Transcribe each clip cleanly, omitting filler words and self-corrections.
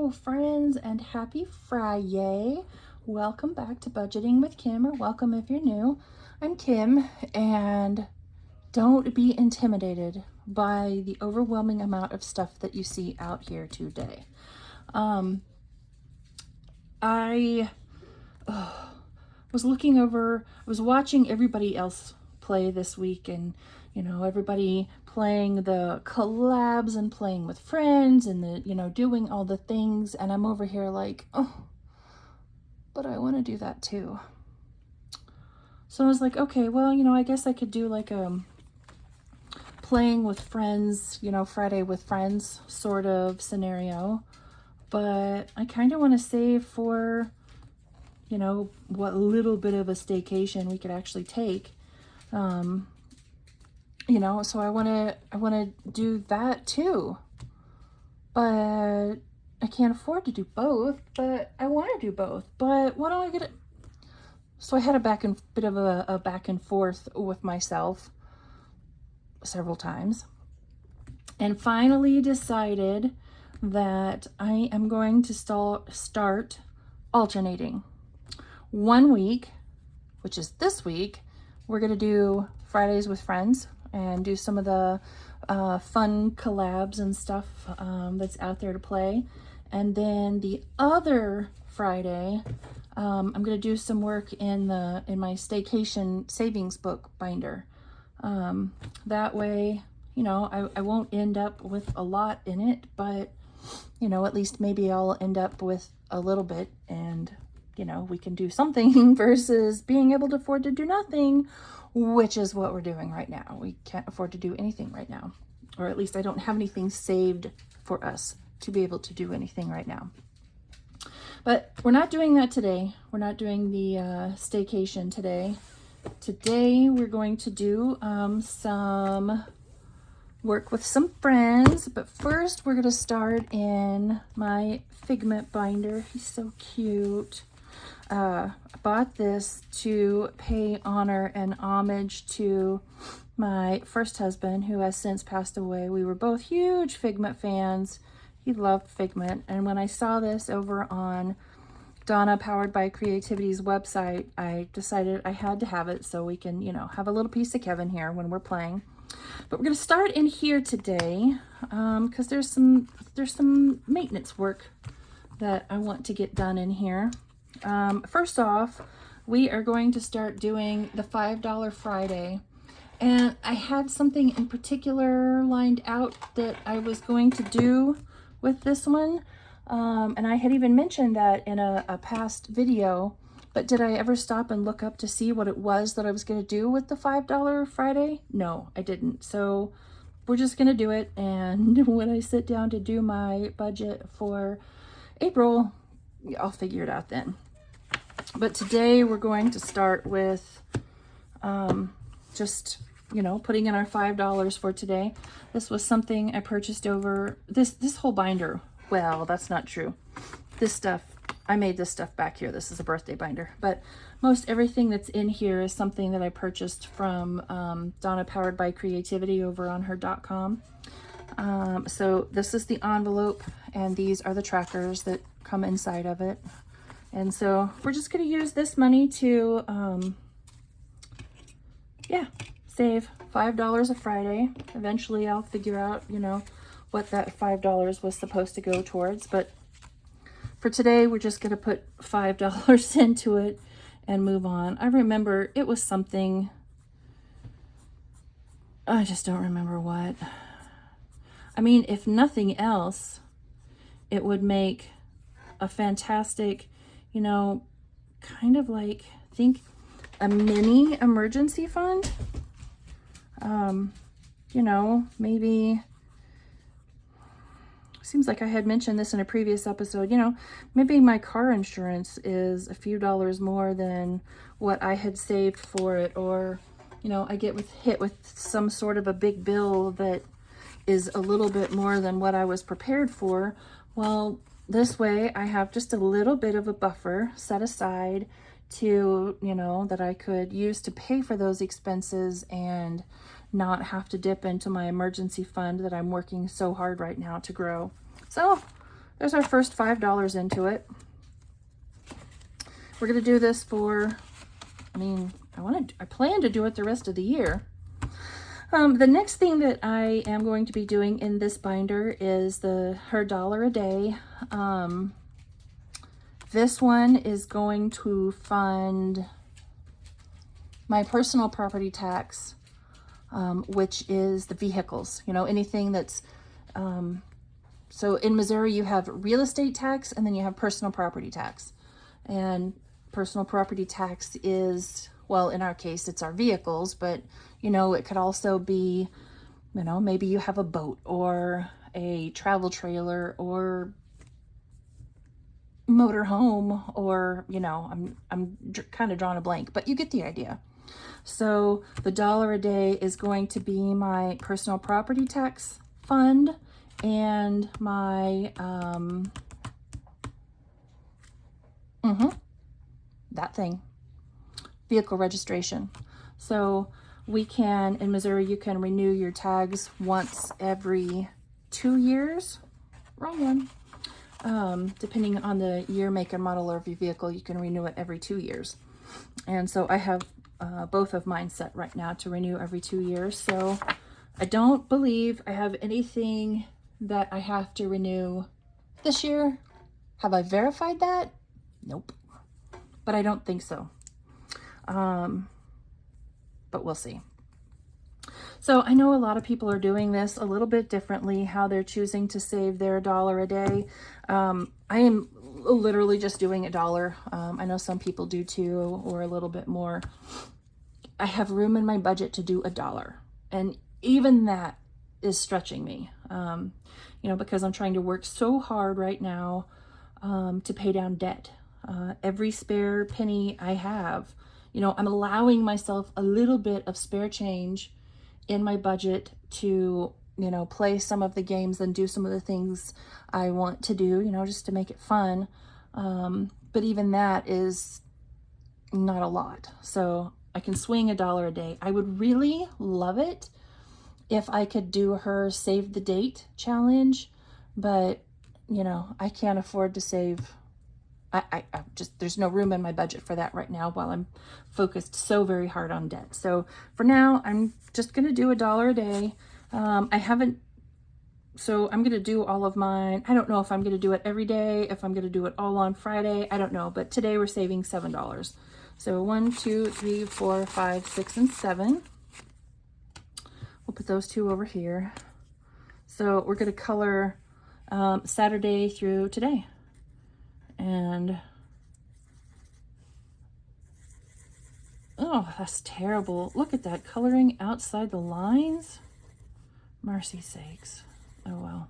Hello friends, and happy Friday. Welcome back to Budgeting with Kim, or welcome if you're new. I'm Kim, and don't be intimidated by the overwhelming amount of stuff that you see out here today. I was watching everybody else play this week, and everybody playing the collabs and playing with friends and doing all the things, and I'm over here like, oh, but I want to do that too. So I was like, okay, well, I guess I could do like a playing with friends, Friday with friends sort of scenario, but I kind of want to save for what little bit of a staycation we could actually take. So I want to do that too, but I can't afford to do both, but I want to do both. But what do I get? So I had a bit of a back and forth with myself several times, and finally decided that I am going to start alternating. 1 week, which is this week, we're going to do Fridays with friends and do some of the fun collabs and stuff that's out there to play. And then the other Friday, I'm going to do some work in my staycation savings book binder. That way, I won't end up with a lot in it, but at least maybe I'll end up with a little bit, and we can do something versus being able to afford to do nothing, which is what we're doing right now. We can't afford to do anything right now, or at least I don't have anything saved for us to be able to do anything right now. But we're not doing that today. We're not doing the staycation today. Today we're going to do some work with some friends, but first we're going to start in my Figment binder. He's so cute. I bought this to pay honor and homage to my first husband, who has since passed away. We were both huge Figment fans. He loved Figment, and when I saw this over on Donna Powered by Creativity's website, I decided I had to have it so we can, have a little piece of Kevin here when we're playing. But we're going to start in here today because there's some maintenance work that I want to get done in here. First off, we are going to start doing the $5 Friday. And I had something in particular lined out that I was going to do with this one. And I had even mentioned that in a past video, but did I ever stop and look up to see what it was that I was going to do with the $5 Friday? No, I didn't. So we're just going to do it. And when I sit down to do my budget for April, I'll figure it out then. But today we're going to start with just, putting in our $5 for today. This was something I purchased over this whole binder. Well, that's not true. This stuff, I made this stuff back here. This is a birthday binder, but most everything that's in here is something that I purchased from Donna Powered by Creativity over on her .com. So this is the envelope, and these are the trackers that come inside of it. And so we're just going to use this money to, save $5 a Friday. Eventually I'll figure out, what that $5 was supposed to go towards. But for today, we're just going to put $5 into it and move on. I remember it was something, I just don't remember what. I mean, if nothing else, it would make a fantastic, kind of like, think a mini emergency fund. Maybe, seems like I had mentioned this in a previous episode, maybe my car insurance is a few dollars more than what I had saved for it, or, I get hit with some sort of a big bill that is a little bit more than what I was prepared for. Well, this way I have just a little bit of a buffer set aside to, that I could use to pay for those expenses and not have to dip into my emergency fund that I'm working so hard right now to grow. So there's our first $5 into it. We're going to do this for, I mean, I plan to do it the rest of the year. The next thing that I am going to be doing in this binder is her $1 a day. This one is going to fund my personal property tax, which is the vehicles, you know, anything that's, so in Missouri you have real estate tax and then you have personal property tax. And personal property tax is, well, in our case, it's our vehicles, but, you know, it could also be, you know, maybe you have a boat or a travel trailer or motor home, or, you know, I'm kind of drawing a blank, but you get the idea. So the $1 a day is going to be my personal property tax fund and my, that thing, vehicle registration. So we can, in Missouri, you can renew your tags once every 2 years. Wrong one. Depending on the year, make, and model of your vehicle, you can renew it every 2 years. And so I have both of mine set right now to renew every 2 years. So I don't believe I have anything that I have to renew this year. Have I verified that? Nope. But I don't think so. But we'll see. So I know a lot of people are doing this a little bit differently, how they're choosing to save their $1 a day. I am literally just doing $1. I know some people do too, or a little bit more. I have room in my budget to do $1. And even that is stretching me, you know, because I'm trying to work so hard right now to pay down debt. Every spare penny I have, you know, I'm allowing myself a little bit of spare change in my budget to, you know, play some of the games and do some of the things I want to do, you know, just to make it fun. But even that is not a lot. So I can swing $1 a day. I would really love it if I could do her save the date challenge, but, you know, I can't afford to save. I just, there's no room in my budget for that right now while I'm focused so very hard on debt. So for now, I'm just going to do $1 a day. So I'm going to do all of mine. I don't know if I'm going to do it every day, if I'm going to do it all on Friday. I don't know, but today we're saving $7. So 1, 2, 3, 4, 5, 6, and 7. We'll put those two over here. So we're going to color Saturday through today. And oh, that's terrible. Look at that coloring outside the lines. Mercy sakes. Oh well.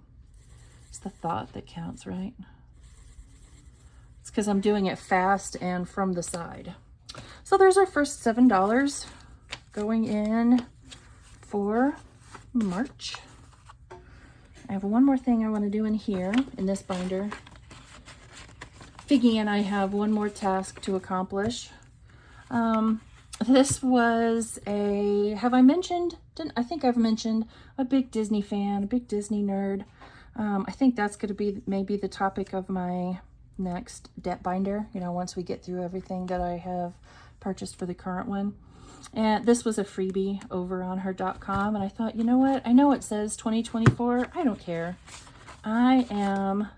It's the thought that counts, right? It's because I'm doing it fast and from the side. So there's our first $7 going in for March. I have one more thing I want to do in here in this binder. Figgy and I have one more task to accomplish. This was have I mentioned, I think I've mentioned a big Disney fan, a big Disney nerd. I think that's going to be maybe the topic of my next debt binder, you know, once we get through everything that I have purchased for the current one. And this was a freebie over on her.com, and I thought, you know what, I know it says 2024, I don't care. I am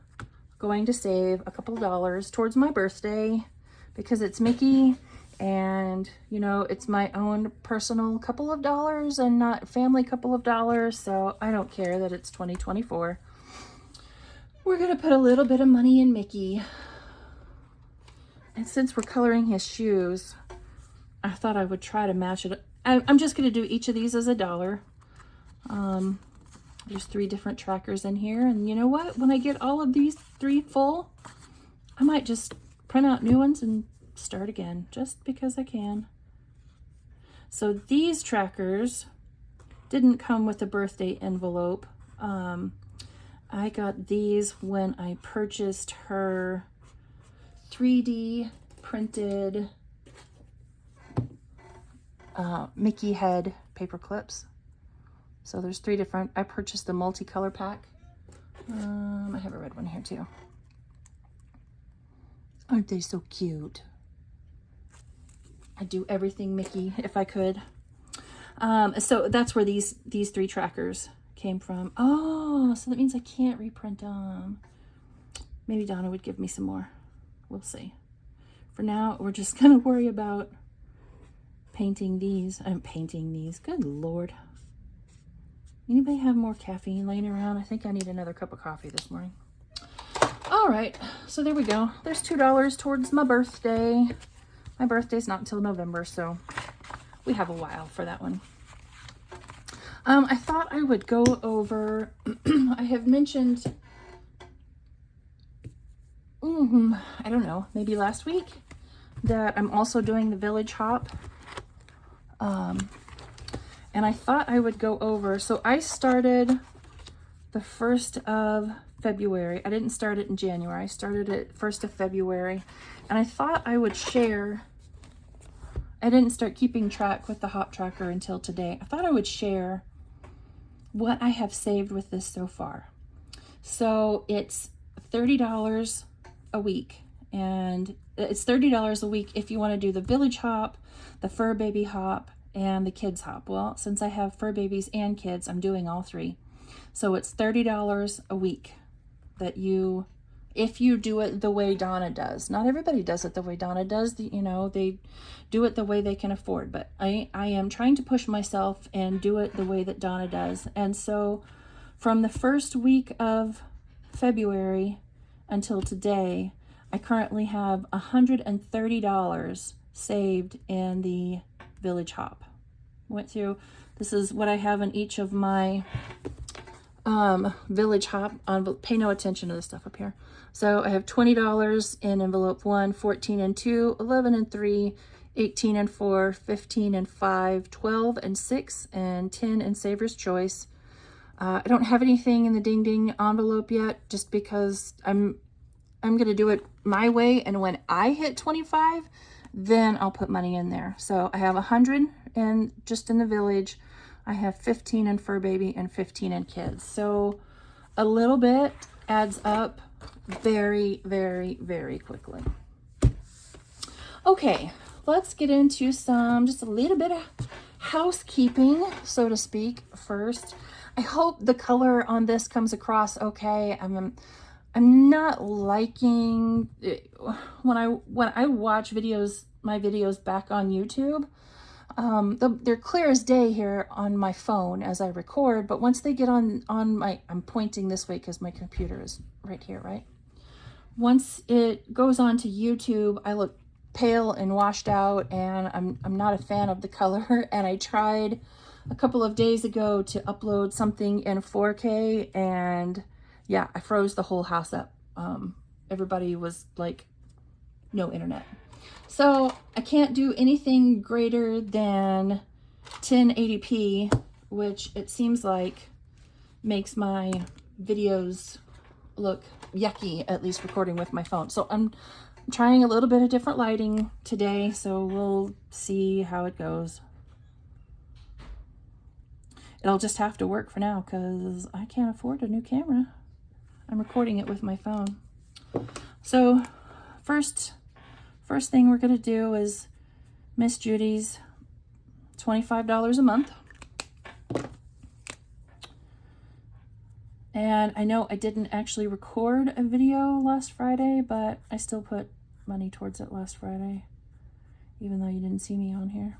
going to save a couple of dollars towards my birthday because it's Mickey, and you know, it's my own personal couple of dollars and not family couple of dollars, so I don't care that it's 2024. We're gonna put a little bit of money in Mickey, and since we're coloring his shoes, I thought I would try to match it. I'm just gonna do each of these as $1. There's 3 different trackers in here, and you know what? When I get all of these 3 full, I might just print out new ones and start again, just because I can. So these trackers didn't come with a birthday envelope. I got these when I purchased her 3D printed Mickey head paper clips. So there's 3 different, I purchased the multicolor pack I have a red one here too. Aren't they so cute? I'd do everything Mickey if I could. So that's where these 3 trackers came from. Oh, so that means I can't reprint them. Maybe Donna would give me some more. We'll see. For now, we're just gonna worry about painting these. I'm painting these. Good Lord. Anybody have more caffeine laying around? I think I need another cup of coffee this morning. All right, so there we go. There's $2 towards my birthday. My birthday's not until November, so we have a while for that one. I thought I would go over, I have mentioned, I don't know, maybe last week, that I'm also doing the Village Hop. And I thought I would go over, so I started the 1st of February. I didn't start it in January. I started it 1st of February. And I thought I would share, I didn't start keeping track with the Hop Tracker until today. I thought I would share what I have saved with this so far. So it's $30 a week. And it's $30 a week if you want to do the Village Hop, the Fur Baby Hop, and the Kids Hop. Well, since I have fur babies and kids, I'm doing all 3. So it's $30 a week that you, if you do it the way Donna does. Not everybody does it the way Donna does. You know, they do it the way they can afford. But I am trying to push myself and do it the way that Donna does. And so from the first week of February until today, I currently have $130 saved in the Village Hop. Went through, this is what I have in each of my Village Hop envelope. Pay no attention to this stuff up here. So I have $20 in envelope 1, 14 and 2, 11 and 3, 18 and 4, 15 and 5, 12 and 6, and 10 in Saver's Choice. I don't have anything in the Ding Ding envelope yet, just because I'm going to do it my way, and when I hit 25, then I'll put money in there. So I have 100 and just in the Village. I have 15 in Fur Baby and 15 in Kids. So a little bit adds up very, very, very quickly. Okay, let's get into just a little bit of housekeeping, so to speak, first. I hope the color on this comes across okay. I'm not liking it. When I watch my videos back on YouTube, they're clear as day here on my phone as I record, but once they get on my, I'm pointing this way because my computer is right here, right? Once it goes on to YouTube, I look pale and washed out, and I'm not a fan of the color. And I tried a couple of days ago to upload something in 4K, and yeah, I froze the whole house up. Everybody was like, no internet. So I can't do anything greater than 1080p, which it seems like makes my videos look yucky, at least recording with my phone. So I'm trying a little bit of different lighting today, so we'll see how it goes. It'll just have to work for now because I can't afford a new camera. I'm recording it with my phone. So first thing we're gonna do is Miss Judy's $25 a month. And I know I didn't actually record a video last Friday, but I still put money towards it last Friday, even though you didn't see me on here.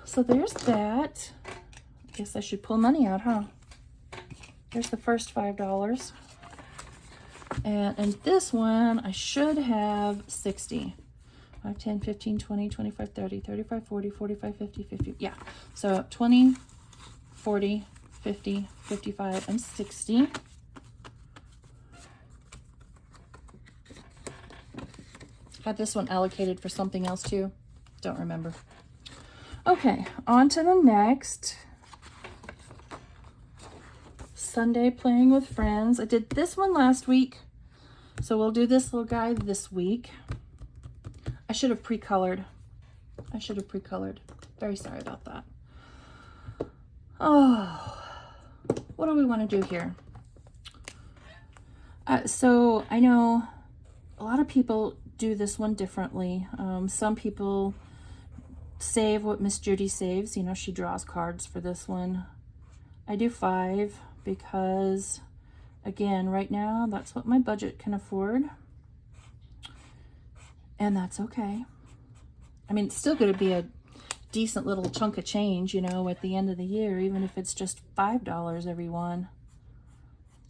So there's that. I guess I should pull money out, huh? There's the first $5. And in this one, I should have 60. 5, 10, 15, 20, 25, 30, 35, 40, 45, 50, 50. Yeah. So 20, 40, 50, 55, and 60. Had this one allocated for something else too. Don't remember. Okay, on to the next. Sunday playing with friends. I did this one last week, so we'll do this little guy this week. I should have pre-colored. Very sorry about that. Oh, what do we want to do here? So I know a lot of people do this one differently. Some people save what Miss Judy saves. You know, she draws cards for this one. I do 5 because, again, right now, that's what my budget can afford. And that's okay. I mean, it's still going to be a decent little chunk of change, you know, at the end of the year, even if it's just $5 every one.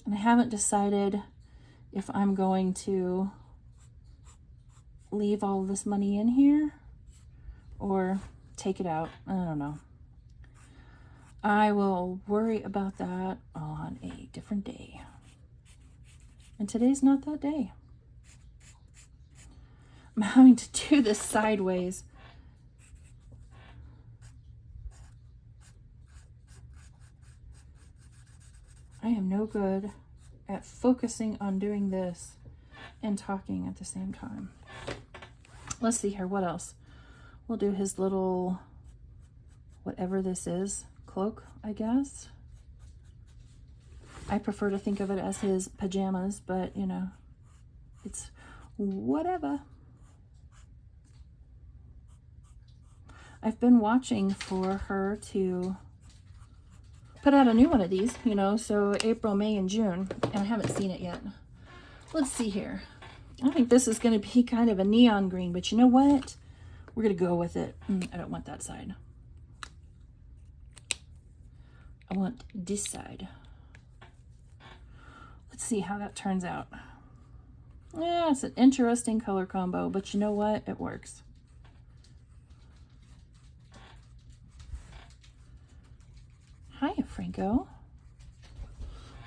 And I haven't decided if I'm going to leave all this money in here or take it out. I don't know. I will worry about that on a different day. And today's not that day. I'm having to do this sideways. I am no good at focusing on doing this and talking at the same time. Let's see here, what else? We'll do his little, whatever this is, cloak, I guess. I prefer to think of it as his pajamas, but you know, it's whatever. I've been watching for her to put out a new one of these, you know, so April, May, and June, and I haven't seen it yet. Let's see here. I think this is going to be kind of a neon green, but you know what? We're going to go with it. I don't want that side. I want this side. Let's see how that turns out. Yeah, it's an interesting color combo, but you know what? It works. Hiya, Franco.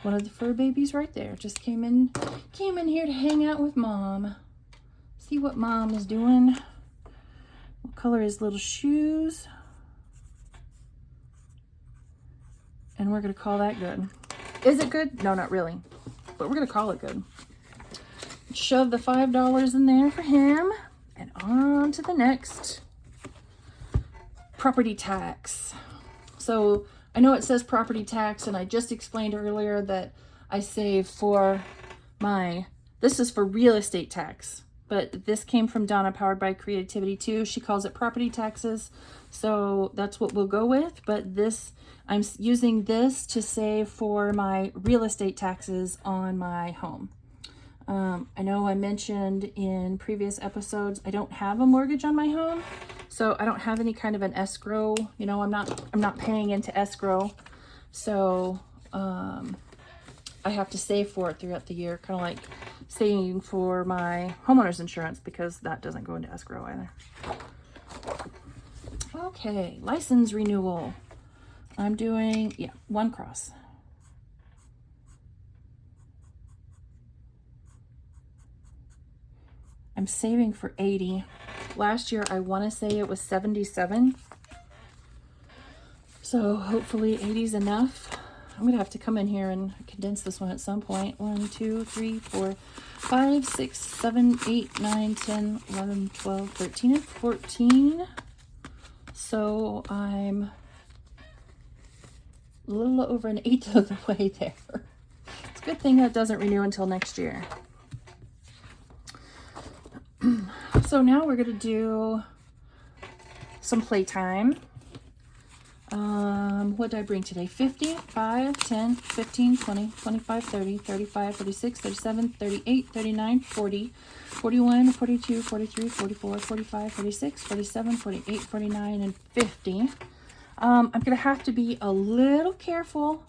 One of the fur babies right there just came in here to hang out with Mom. See what Mom is doing. What color his little shoes. And we're going to call that good. Is it good? No, not really. But we're going to call it good. Shove the $5 in there for him. And on to the next. Property tax. So I know it says property tax, and I just explained earlier that I save for this is for real estate tax, but this came from Donna, powered by Creativity too. She calls it property taxes, so that's what we'll go with. But this, I'm using this to save for my real estate taxes on my home. I know I mentioned in previous episodes, I don't have a mortgage on my home, so I don't have any kind of an escrow. You know, I'm not paying into escrow, so I have to save for it throughout the year, kind of like saving for my homeowner's insurance, because that doesn't go into escrow either. Okay, license renewal. I'm doing, yeah, 1 cross. I'm saving for 80. Last year, I want to say it was 77. So hopefully 80 is enough. I'm going to have to come in here and condense this one at some point. 1, 2, 3, 4, 5, 6, 7, 8, 9, 10, 11, 12, 13, and 14. So I'm a little over an 1/8 of the way there. It's a good thing that doesn't renew until next year. So now we're going to do some playtime. What did I bring today? 50, 5, 10, 15, 20, 25, 30, 35, 36, 37, 38, 39, 40, 41, 42, 43, 44, 45, 46, 47, 48, 49, and 50. I'm going to have to be a little careful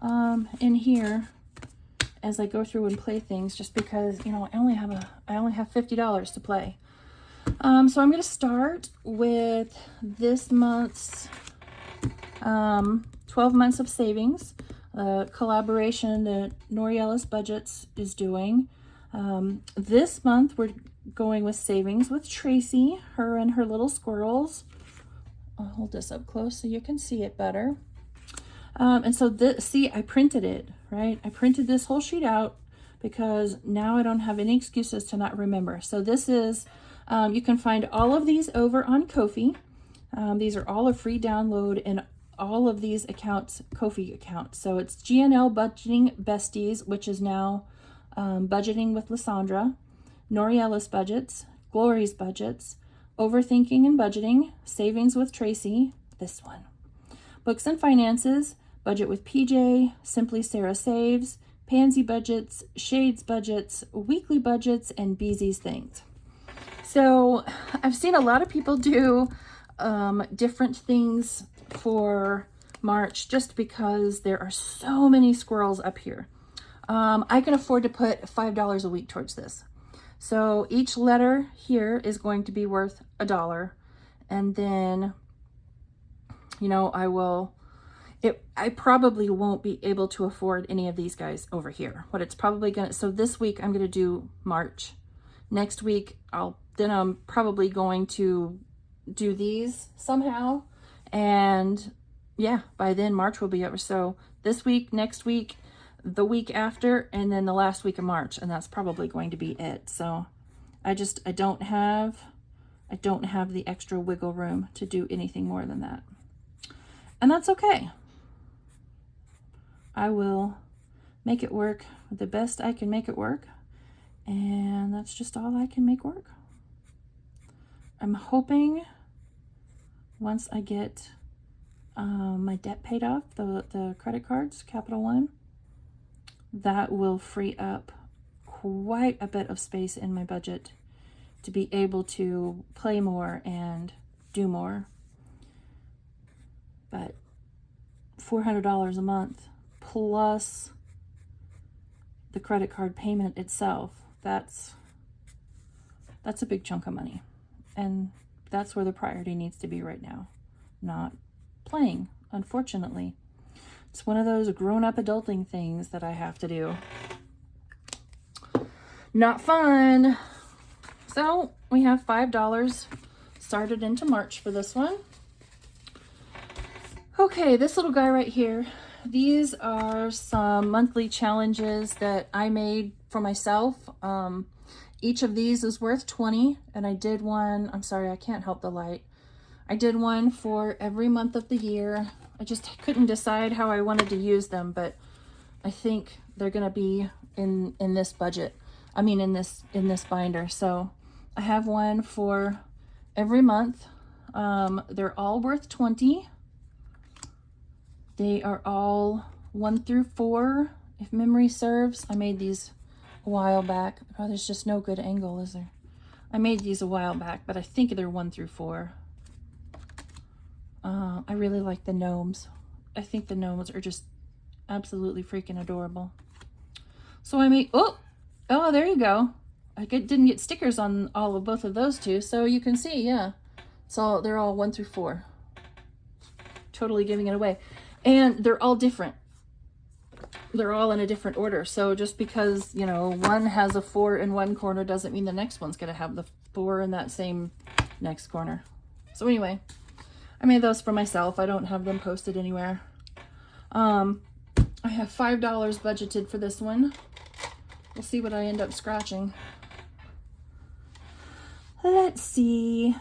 in here as I go through and play things, just because, you know, I only have $50 to play. So I'm going to start with this month's 12 months of savings, collaboration that Noriella's Budgets is doing. This month we're going with savings with Tracy, her and her little squirrels. I'll hold this up close so you can see it better. And so see, I printed it, right? I printed this whole sheet out because now I don't have any excuses to not remember. So this is, you can find all of these over on Ko-fi. These are all a free download, and all of these accounts Ko-fi accounts. So it's GNL Budgeting Besties, which is now Budgeting with Lysandra, Noriella's Budgets, Glory's Budgets, Overthinking and Budgeting, Savings with Tracy, this one, Books and Finances, Budget with PJ, Simply Sarah Saves, Pansy Budgets, Shades Budgets, Weekly Budgets, and Beezy's Things. So I've seen a lot of people do different things for March just because there are so many squirrels up here. I can afford to put $5 a week towards this. So each letter here is going to be worth $1. And then, you know, I probably won't be able to afford any of these guys over here. What it's probably gonna, so this week I'm gonna do March. Next week, I'm probably going to do these somehow. And yeah, by then March will be over. So this week, next week, the week after, and then the last week of March. And that's probably going to be it. So I don't have the extra wiggle room to do anything more than that. And that's okay. I will make it work the best I can make it work. And that's just all I can make work. I'm hoping once I get my debt paid off, the credit cards, Capital One, that will free up quite a bit of space in my budget to be able to play more and do more. But $400 a month plus the credit card payment itself, that's a big chunk of money. And that's where the priority needs to be right now, not playing, unfortunately. It's one of those grown-up adulting things that I have to do. Not fun. So we have $5 started into March for this one. Okay, this little guy right here, these are some monthly challenges that I made for myself. Each of these is worth 20, and I did one, I'm sorry, I can't help the light. I did one for every month of the year. I just couldn't decide how I wanted to use them, but I think they're gonna be in this budget. I mean, in this binder. So I have one for every month. They're all worth 20. They are all 1 through 4, if memory serves. I made these a while back. Oh, there's just no good angle, is there? I made these a while back, but I think they're 1 through 4. I really like the gnomes. I think the gnomes are just absolutely freaking adorable. So I made, oh, there you go. Didn't get stickers on all of both of those two, so you can see, yeah. So they're all 1 through 4. Totally giving it away. And they're all different. They're all in a different order. So just because, you know, one has a 4 in one corner doesn't mean the next one's going to have the 4 in that same next corner. So anyway, I made those for myself. I don't have them posted anywhere. I have $5 budgeted for this one. We'll see what I end up scratching. Let's see.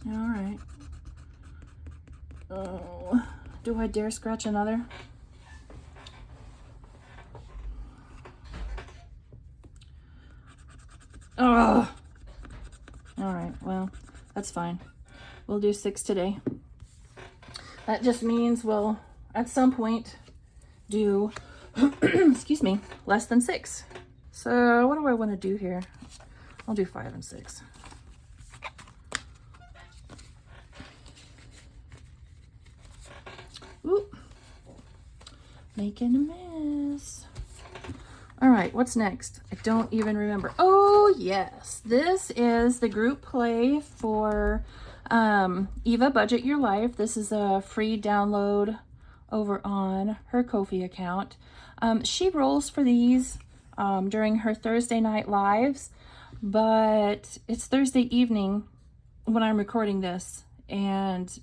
All right. Oh, do I dare scratch another? Oh. All right, well, that's fine. We'll do 6 today. That just means we'll, at some point, do, excuse me, less than 6. So what do I want to do here? I'll do 5 and 6. Oop. Making a mess. All right, what's next? I don't even remember. Oh, yes. This is the group play for Eva Budget Your Life. This is a free download over on her Ko-fi account. She rolls for these during her Thursday night lives, but it's Thursday evening when I'm recording this, and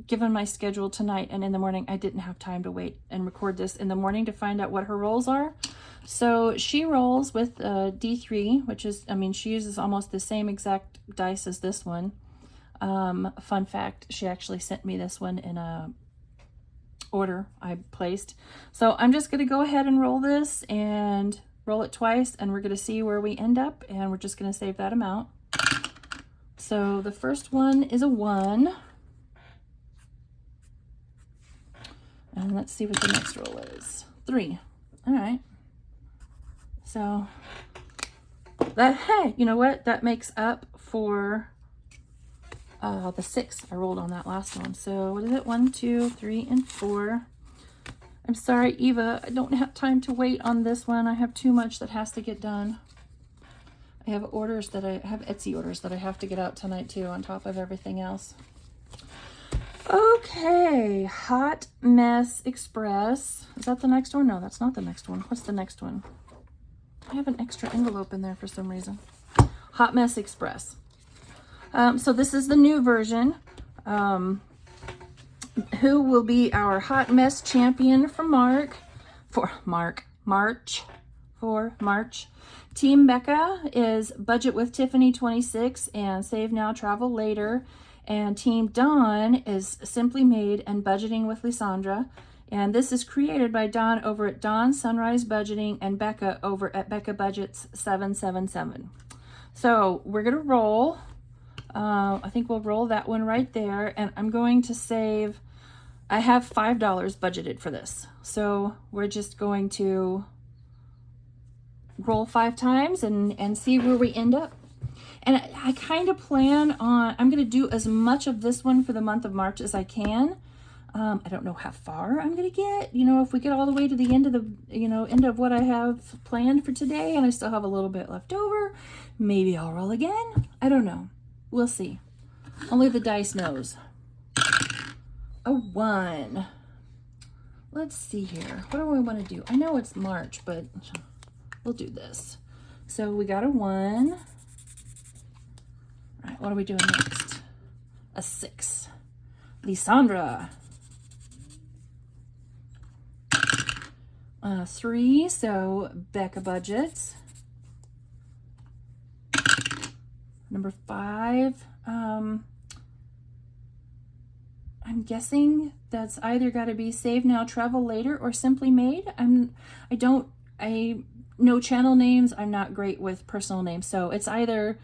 given my schedule tonight and in the morning, I didn't have time to wait and record this in the morning to find out what her rolls are. So she rolls with D3, which is, I mean, she uses almost the same exact dice as this one. Fun fact, she actually sent me this one in a order I placed. So I'm just going to go ahead and roll this and roll it twice, and we're going to see where we end up, and we're just going to save that amount. So the first one is a 1. And let's see what the next roll is. 3. All right. So that, hey, you know what? That makes up for the 6 I rolled on that last one. So what is it? 1, 2, 3, and 4. I'm sorry, Eva, I don't have time to wait on this one. I have too much that has to get done. I have orders that I have Etsy orders that I have to get out tonight too, on top of everything else. Okay, Hot Mess Express. Is that the next one? No, that's not the next one. What's the next one? I have an extra envelope in there for some reason. Hot Mess Express. So this is the new version. Who will be our hot mess champion for March. Team Becca is Budget with Tiffany 26 and Save Now, Travel Later. And Team Dawn is Simply Made and Budgeting with Lysandra. And this is created by Dawn over at Dawn Sunrise Budgeting and Becca over at Becca Budgets 777. So we're going to roll. I think we'll roll that one right there. And I'm going to save, I have $5 budgeted for this. So we're just going to roll 5 times and see where we end up. And I kind of plan on, I'm going to do as much of this one for the month of March as I can. I don't know how far I'm going to get. You know, if we get all the way to the end of the, end of what I have planned for today and I still have a little bit left over, maybe I'll roll again. I don't know. We'll see. Only the dice knows. A 1. Let's see here. What do we want to do? I know it's March, but we'll do this. So we got a 1. All right, what are we doing next? A 6. Lysandra. 3, so Becca Budgets. Number 5, I'm guessing that's either got to be Save Now, Travel Later or Simply Made. I know channel names. I'm not great with personal names. So it's either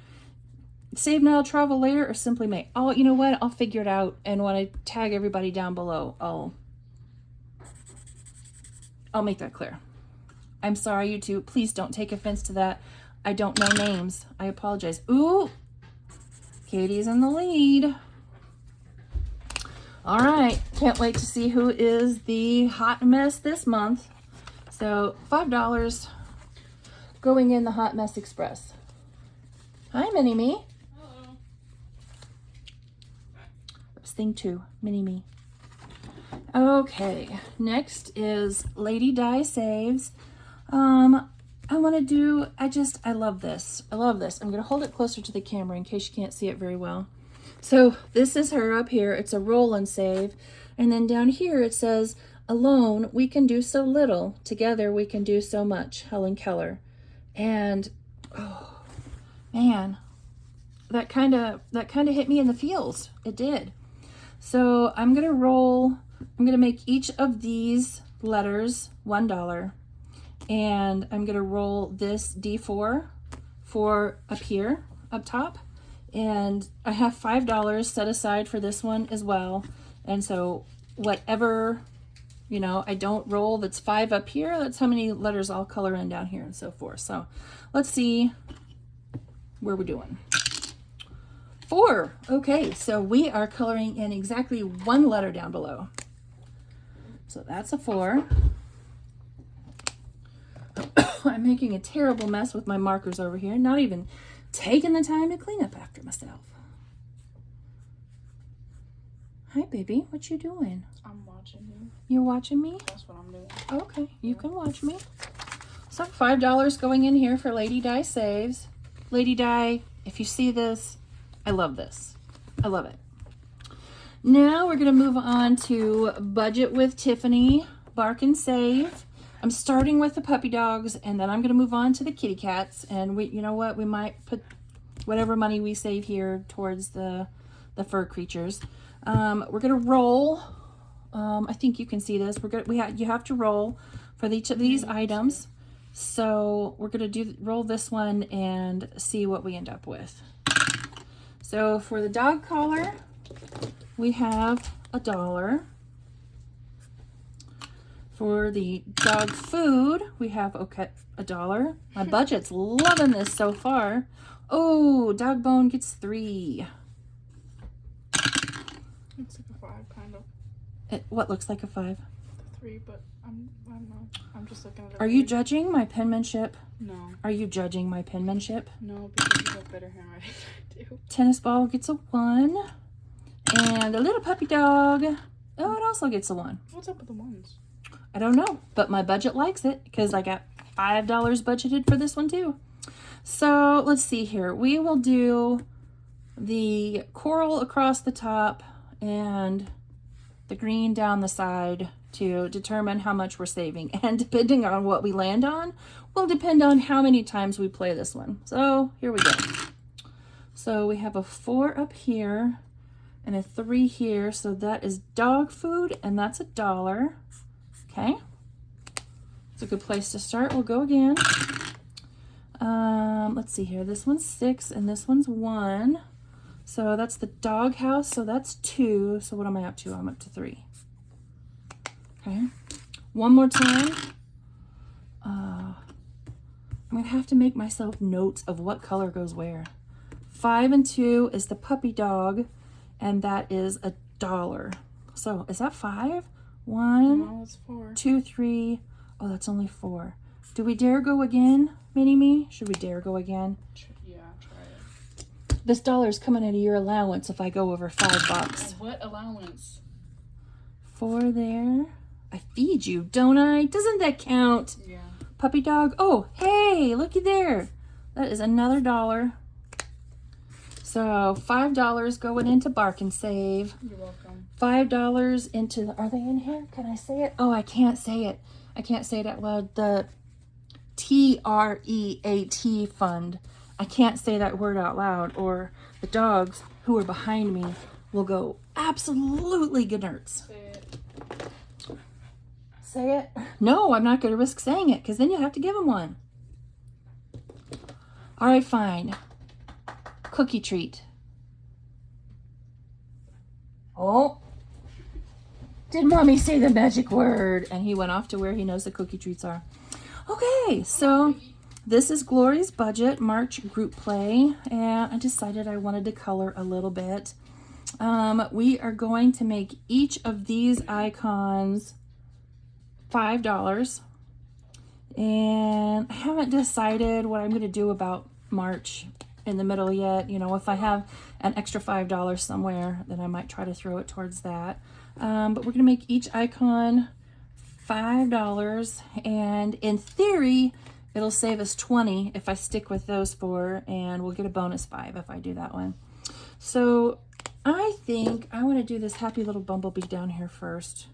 Save Now, Travel Later or Simply Made. Oh, you know what? I'll figure it out. And when I tag everybody down below, I'll make that clear. I'm sorry, YouTube. Please don't take offense to that. I don't know names. I apologize. Ooh, Katie's in the lead. All right, can't wait to see who is the hot mess this month. So $5 going in the Hot Mess Express. Hi, Mini-Me. Hello. That's thing 2, Mini-Me. Okay, next is Lady Di Saves. I want to do, I love this. I love this. I'm going to hold it closer to the camera in case you can't see it very well. So this is her up here. It's a roll and save. And then down here it says, alone we can do so little. Together we can do so much. Helen Keller. And, oh, man, that kind of hit me in the feels. It did. So I'm going to roll, I'm going to make each of these letters $1. And I'm going to roll this D4 for up here, up top. And I have $5 set aside for this one as well. And so whatever, I don't roll that's 5 up here, that's how many letters I'll color in down here and so forth. So let's see where we're doing. 4. Okay, so we are coloring in exactly 1 letter down below. So that's a 4. I'm making a terrible mess with my markers over here, not even taking the time to clean up after myself. Hi, baby. What you doing? I'm watching you. You're watching me? That's what I'm doing. Okay, you can watch me. So $5 going in here for Lady Di Saves. Lady Di, if you see this, I love this. I love it. Now we're going to move on to Budget with Tiffany, Bark and Save. I'm starting with the puppy dogs, and then I'm going to move on to the kitty cats. And you know what? We might put whatever money we save here towards the fur creatures. We're going to roll. I think you can see this. You have to roll for each of these items. So we're going to roll this one and see what we end up with. So for the dog collar, we have $1. For the dog food, we have $1. My budget's loving this so far. Oh, dog bone gets 3. Looks like a 5, kind of. What looks like a 5? 3, but I'm not. I'm just looking at it. Are you judging my penmanship? No. Are you judging my penmanship? No, because you have better handwriting than I do. Tennis ball gets a 1. And the little puppy dog, oh, it also gets a 1. What's up with the ones? I don't know, but my budget likes it because I got $5 budgeted for this one too. So let's see here. We will do the coral across the top and the green down the side to determine how much we're saving. And depending on what we land on, will depend on how many times we play this one. So here we go. So we have a 4 up here and a 3 here. So that is dog food, and that's $1. Okay. It's a good place to start. We'll go again. Let's see here. This one's 6 and this one's 1. So that's the dog house. So that's 2. So what am I up to? I'm up to 3. Okay. One more time. I'm going to have to make myself notes of what color goes where. 5 and 2 is the puppy dog, and that is $1. So is that 5? 1, No, it's 4. 2, 3. Oh, that's only 4. Do we dare go again, Mini-Me? Should we dare go again? Yeah, try it. This $1's coming out of your allowance if I go over $5. What allowance? 4 there. I feed you, don't I? Doesn't that count? Yeah. Puppy dog. Oh, hey, looky there. That is another $1. So $5 going into Bark and Save. You're welcome. $5 into, are they in here? Can I say it? Oh, I can't say it. I can't say it out loud. The TREAT fund. I can't say that word out loud, or the dogs who are behind me will go absolutely gnerts. Say it. Say it? No, I'm not going to risk saying it, because then you'll have to give them one. All right, fine. Cookie treat. Oh. Did mommy say the magic word? And he went off to where he knows the cookie treats are. Okay, so this is Glory's budget March group play, and I decided I wanted to color a little bit. We are going to make each of these icons $5, and I haven't decided what I'm going to do about March in the middle yet. You know, if I have an extra $5 somewhere, then I might try to throw it towards that. But we're going to make each icon $5, and in theory it'll save us 20 if I stick with those 4, and we'll get a bonus 5 if I do that one. So I think I want to do this happy little bumblebee down here first.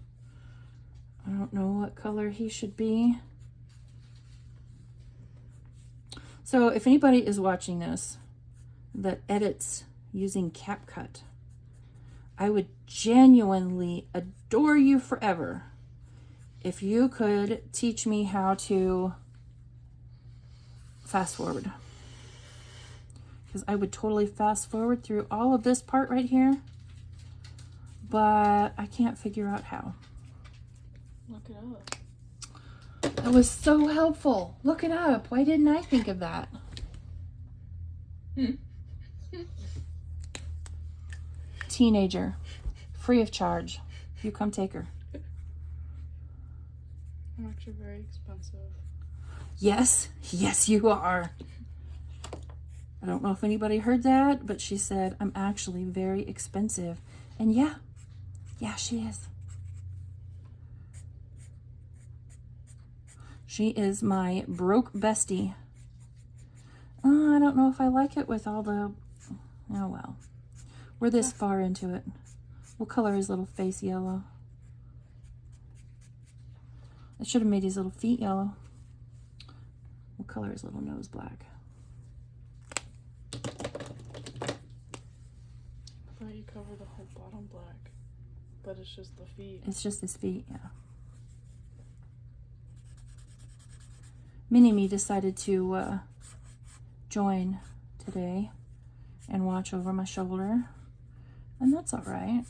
I don't know what color he should be. So if anybody is watching this that edits using CapCut, I would genuinely adore you forever if you could teach me how to fast forward. Because I would totally fast forward through all of this part right here, but I can't figure out how. Look it up. That was so helpful. Look it up. Why didn't I think of that? Teenager, free of charge. You come take her. I'm actually very expensive. Yes, yes you are. I don't know if anybody heard that, but she said, I'm actually very expensive. And yeah, she is. She is my broke bestie. I don't know if I like it with all the, oh well. We're this far into it. We'll color his little face yellow. I should have made his little feet yellow. We'll color his little nose black. I thought you covered the whole bottom black, but it's just the feet. It's just his feet, yeah. Mini-Me decided to join today and watch over my shoulder, and that's all right.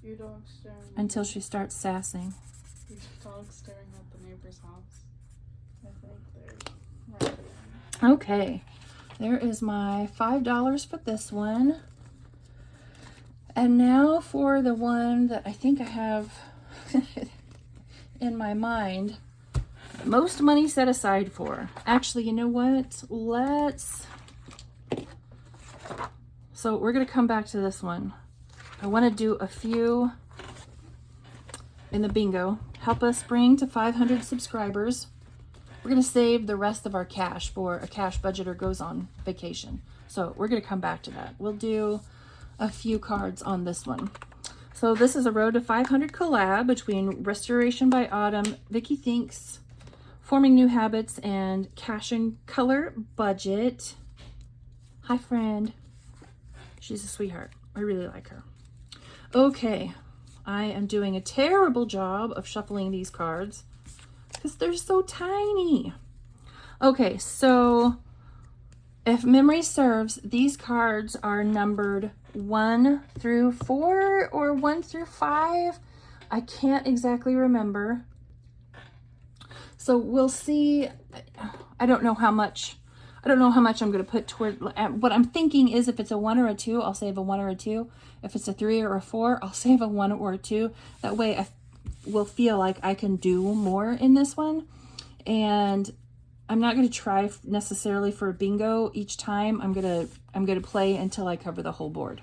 Your dog's staring. Until she starts sassing. Your dog's staring at the neighbor's house. I think they're right there. Okay, there is my $5 for this one. And now for the one that I think I have in my mind most money set aside for. Actually, you know what? So we're going to come back to this one. I want to do a few in the bingo. Help us bring to 500 subscribers. We're going to save the rest of our cash for a cash budgeter goes on vacation. So we're going to come back to that. We'll do a few cards on this one. So this is a Road to 500 collab between Restoration by Autumn, Vicky Thinks, Forming New Habits, and Cash and Color Budget. Hi, friend. She's a sweetheart. I really like her. Okay, I am doing a terrible job of shuffling these cards because they're so tiny. Okay, so if memory serves, these cards are numbered 1 through 4 or 1 through 5. I can't exactly remember. So we'll see. I don't know how much I'm going to put toward. What I'm thinking is if it's a 1 or a 2, I'll save a 1 or a 2. If it's a 3 or a 4, I'll save a 1 or a 2. That way I will feel like I can do more in this one. And I'm not going to try necessarily for a bingo each time. I'm going to play until I cover the whole board.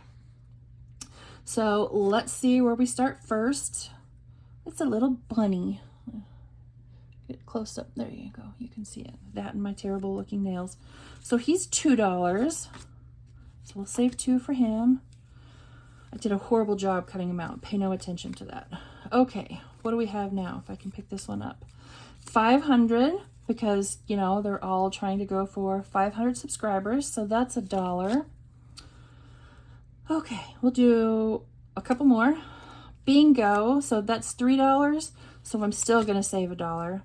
So let's see where we start first. It's a little bunny. Get close up. There you go. You can see it. That and my terrible looking nails. So he's $2. So we'll save 2 for him. I did a horrible job cutting him out. Pay no attention to that. Okay, what do we have now? If I can pick this one up. 500, because, you know, they're all trying to go for 500 subscribers. So that's $1. Okay, we'll do a couple more. Bingo, so that's $3. So I'm still going to save $1.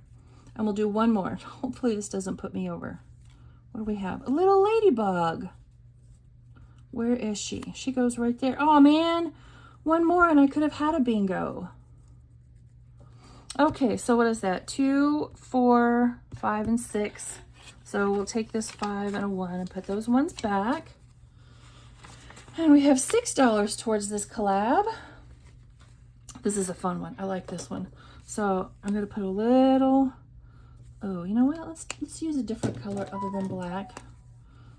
And we'll do one more. Hopefully this doesn't put me over. What do we have? A little ladybug. Where is she? She goes right there. Oh, man. One more and I could have had a bingo. Okay, so what is that? 2, 4, 5, and 6. So we'll take this 5 and a 1 and put those ones back. And we have $6 towards this collab. This is a fun one. I like this one. So I'm going to put a little... Oh, you know what? Let's use a different color other than black.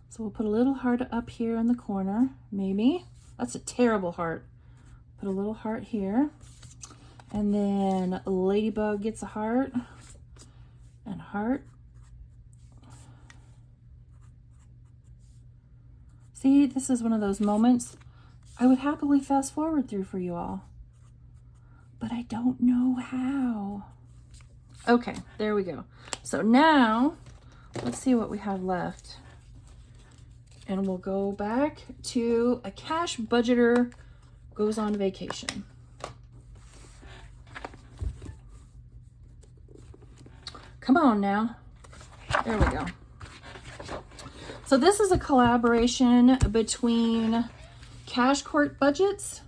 So we'll put a little heart up here in the corner, maybe. That's a terrible heart. Put a little heart here. And then Ladybug gets a heart. And heart. See, this is one of those moments I would happily fast forward through for you all. But I don't know how. Okay, there we go. So now, let's see what we have left. And we'll go back to a cash budgeter goes on vacation. Come on now. There we go. So this is a collaboration between Cash Court Budgets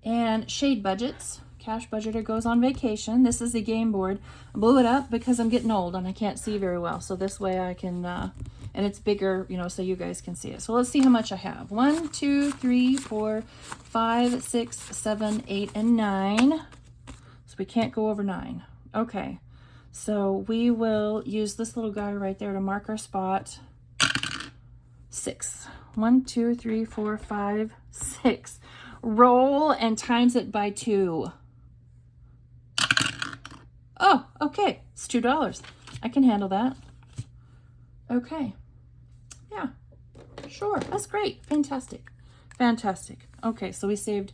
and Shade Budgets. Cash Budgeter goes on vacation. This is a game board. I blew it up because I'm getting old and I can't see very well. So this way I can, and it's bigger, you know, so you guys can see it. So let's see how much I have. 1, 2, 3, 4, 5, 6, 7, 8, and 9. So we can't go over 9. Okay. So we will use this little guy right there to mark our spot. 6. 1, 2, 3, 4, 5, 6. Roll and times it by 2. Oh, okay. It's $2. I can handle that. Okay. Yeah. Sure. That's great. Fantastic. Fantastic. Okay, so we saved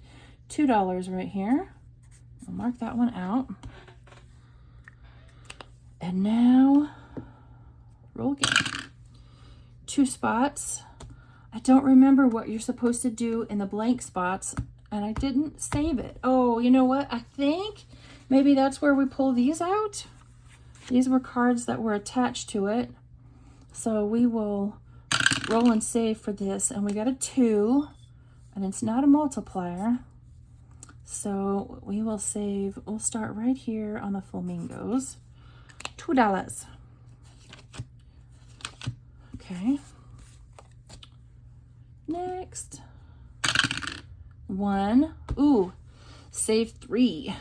$2 right here. We'll mark that one out. And now, roll again. 2 spots. I don't remember what you're supposed to do in the blank spots, and I didn't save it. Oh, you know what? I think maybe that's where we pull these out. These were cards that were attached to it. So we will roll and save for this, and we got a 2, and it's not a multiplier. So we will save, we'll start right here on the flamingos. $2. Okay. Next. 1. Ooh, save 3.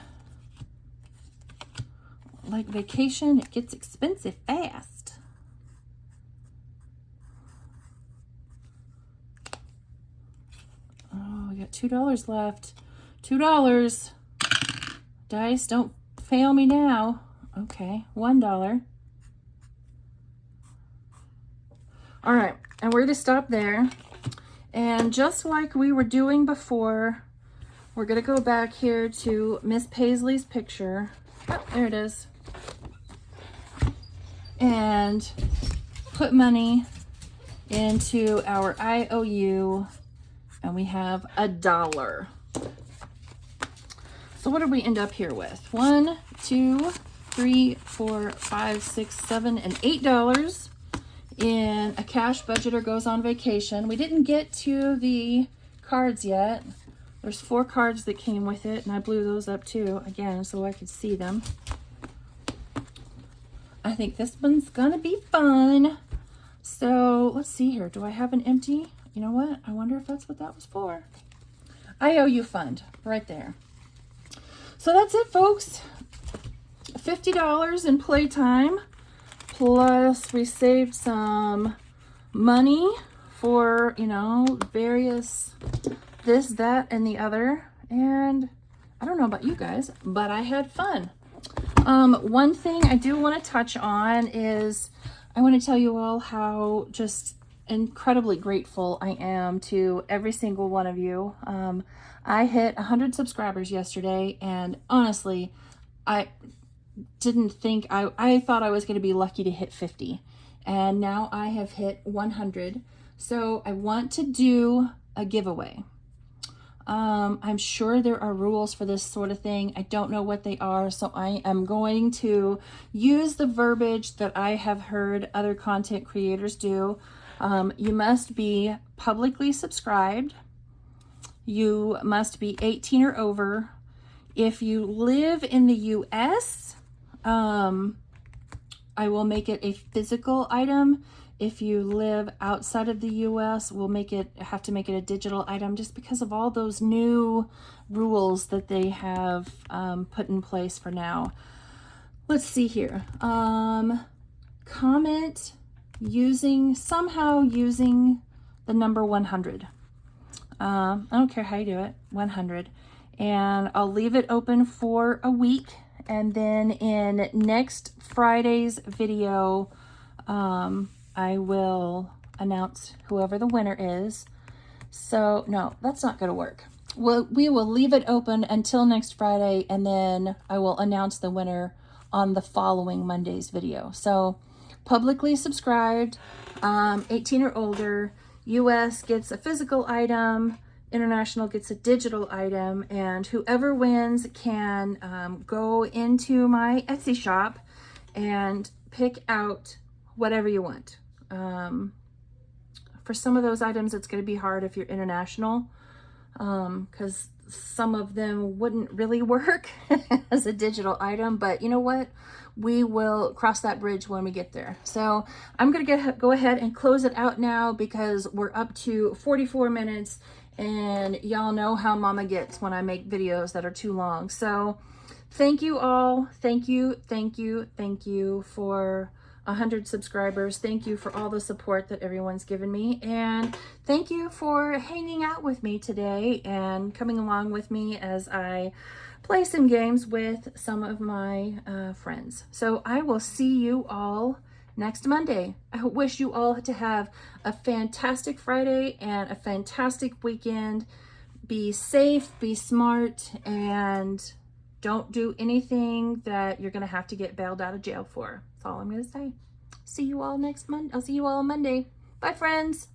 Like vacation, it gets expensive fast. Oh, we got $2 left. $2. Dice, don't fail me now. Okay, $1. All right, and we're gonna stop there. And just like we were doing before, we're gonna go back here to Miss Paisley's picture. Oh, there it is. And put money into our IOU, and we have $1. So what did we end up here with? 1, 2, 3, 4, 5, 6, 7, and $8 in a cash budgeter goes on vacation. We didn't get to the cards yet. There's 4 cards that came with it, and I blew those up too, again, so I could see them. I think this one's gonna be fun. So let's see here. Do I have an empty? You know what? I wonder if that's what that was for. IOU fund, right there. So that's it, folks. $50 in playtime. Plus we saved some money for, you know, various this, that, and the other. And I don't know about you guys, but I had fun. One thing I do want to touch on is I want to tell you all how just incredibly grateful I am to every single one of you. I hit 100 subscribers yesterday, and honestly, I didn't think, I thought I was going to be lucky to hit 50, and now I have hit 100. So I want to do a giveaway. I'm sure there are rules for this sort of thing. I don't know what they are, so I am going to use the verbiage that I have heard other content creators do. You must be publicly subscribed. You must be 18 or over. If you live in the US, I will make it a physical item. If you live outside of the US, we'll have to make it a digital item, just because of all those new rules that they have put in place for now. Let's see here. Comment somehow using the number 100. I don't care how you do it, 100. And I'll leave it open for a week. And then in next Friday's video, I will announce whoever the winner is. So no, that's not going to work. We will leave it open until next Friday, and then I will announce the winner on the following Monday's video. So publicly subscribed, 18 or older, US gets a physical item, international gets a digital item, and whoever wins can go into my Etsy shop and pick out whatever you want. For some of those items, it's going to be hard if you're international, because some of them wouldn't really work as a digital item, but you know what? We will cross that bridge when we get there. So I'm going to go ahead and close it out now, because we're up to 44 minutes, and y'all know how mama gets when I make videos that are too long. So thank you all. Thank you for 100 subscribers. Thank you for all the support that everyone's given me, and thank you for hanging out with me today and coming along with me as I play some games with some of my friends. So I will see you all next Monday. I wish you all to have a fantastic Friday and a fantastic weekend. Be safe, be smart, and Don't do anything that you're going to have to get bailed out of jail for. That's all I'm going to say. See you all next Monday. I'll see you all on Monday. Bye, friends.